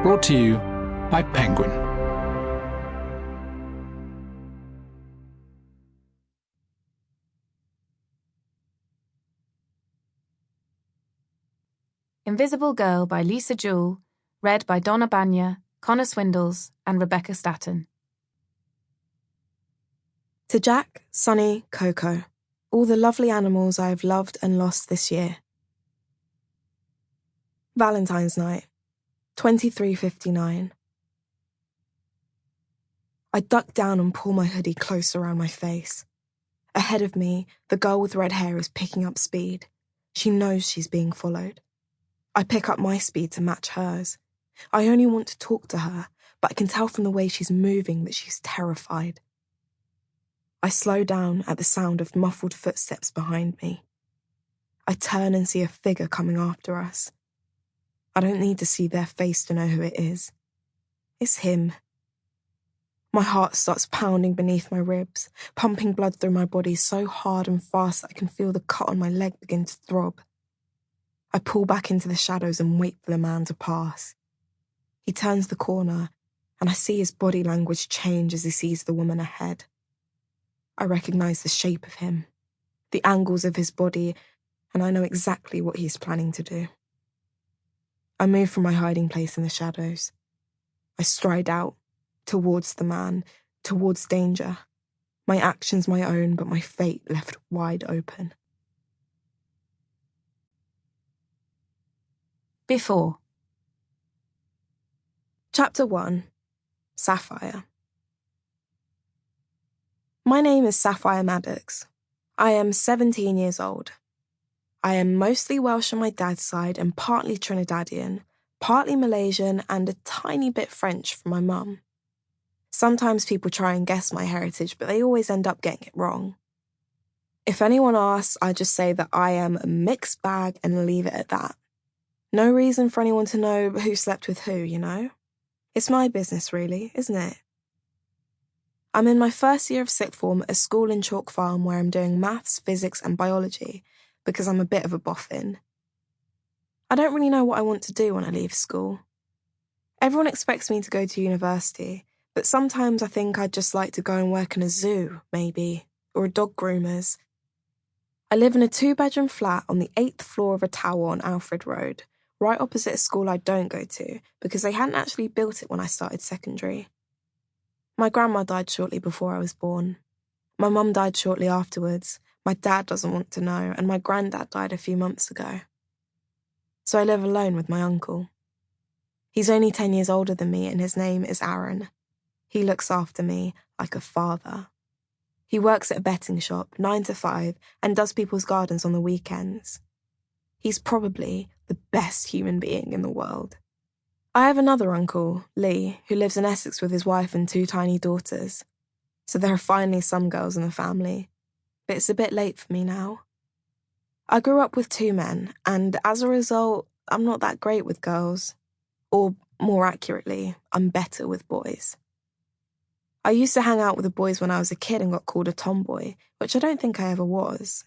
Brought to you by Penguin. Invisible Girl by Lisa Jewell, read by Donna Banya, Connor Swindles, and Rebekah Staton. To Jack, Sunny, Coco, all the lovely animals I have loved and lost this year. Valentine's night, 23:59. I duck down and pull my hoodie close around my face. Ahead of me, the girl with red hair is picking up speed. She knows she's being followed. I pick up my speed to match hers. I only want to talk to her, but I can tell from the way she's moving that she's terrified. I slow down at the sound of muffled footsteps behind me. I turn and see a figure coming after us. I don't need to see their face to know who it is. It's him. My heart starts pounding beneath my ribs, pumping blood through my body so hard and fast that I can feel the cut on my leg begin to throb. I pull back into the shadows and wait for the man to pass. He turns the corner, and I see his body language change as he sees the woman ahead. I recognize the shape of him, the angles of his body, and I know exactly what he's planning to do. I move from my hiding place in the shadows. I stride out, towards the man, towards danger. My actions my own, but my fate left wide open. Before. Chapter 1. Saffyre. My name is Saffyre Maddox. I am 17 years old. I am mostly Welsh on my dad's side and partly Trinidadian, partly Malaysian, and a tiny bit French from my mum. Sometimes people try and guess my heritage, but they always end up getting it wrong. If anyone asks, I just say that I am a mixed bag and leave it at that. No reason for anyone to know who slept with who, you know? It's my business, really, isn't it? I'm in my first year of sixth form at a school in Chalk Farm where I'm doing maths, physics, and biology because I'm a bit of a boffin. I don't really know what I want to do when I leave school. Everyone expects me to go to university, but sometimes I think I'd just like to go and work in a zoo, maybe, or a dog groomer's. I live in a 2-bedroom flat on the 8th floor of a tower on Alfred Road, right opposite a school I don't go to because they hadn't actually built it when I started secondary. My grandma died shortly before I was born. My mum died shortly afterwards. My dad doesn't want to know, and my granddad died a few months ago. So I live alone with my uncle. He's only 10 years older than me, and his name is Aaron. He looks after me like a father. He works at a betting shop, 9 to 5, and does people's gardens on the weekends. He's probably the best human being in the world. I have another uncle, Lee, who lives in Essex with his wife and 2 tiny daughters. So there are finally some girls in the family. But it's a bit late for me now. I grew up with 2 men, and as a result, I'm not that great with girls. Or, more accurately, I'm better with boys. I used to hang out with the boys when I was a kid and got called a tomboy, which I don't think I ever was.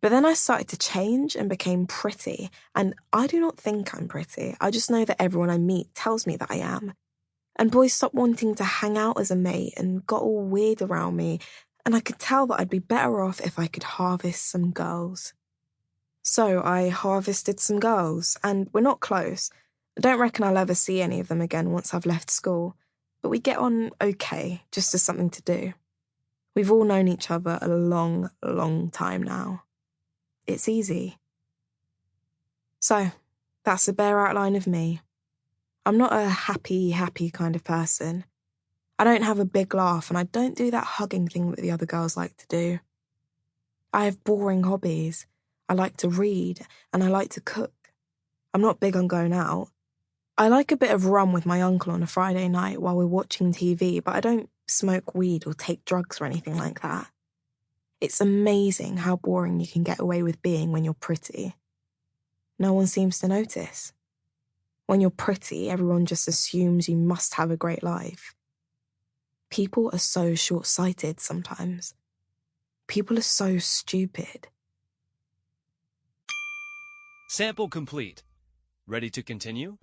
But then I started to change and became pretty, and I do not think I'm pretty. I just know that everyone I meet tells me that I am. And boys stopped wanting to hang out as a mate and got all weird around me, and I could tell that I'd be better off if I could harvest some girls. So I harvested some girls, and we're not close. I don't reckon I'll ever see any of them again once I've left school, but we get on okay, just as something to do. We've all known each other a long, long time now. It's easy. So, that's a bare outline of me. I'm not a happy kind of person. I don't have a big laugh, and I don't do that hugging thing that the other girls like to do. I have boring hobbies. I like to read, and I like to cook. I'm not big on going out. I like a bit of rum with my uncle on a Friday night while we're watching TV, but I don't smoke weed or take drugs or anything like that. It's amazing how boring you can get away with being when you're pretty. No one seems to notice. When you're pretty, everyone just assumes you must have a great life. People are so short-sighted sometimes. People are so stupid. Sample complete. Ready to continue?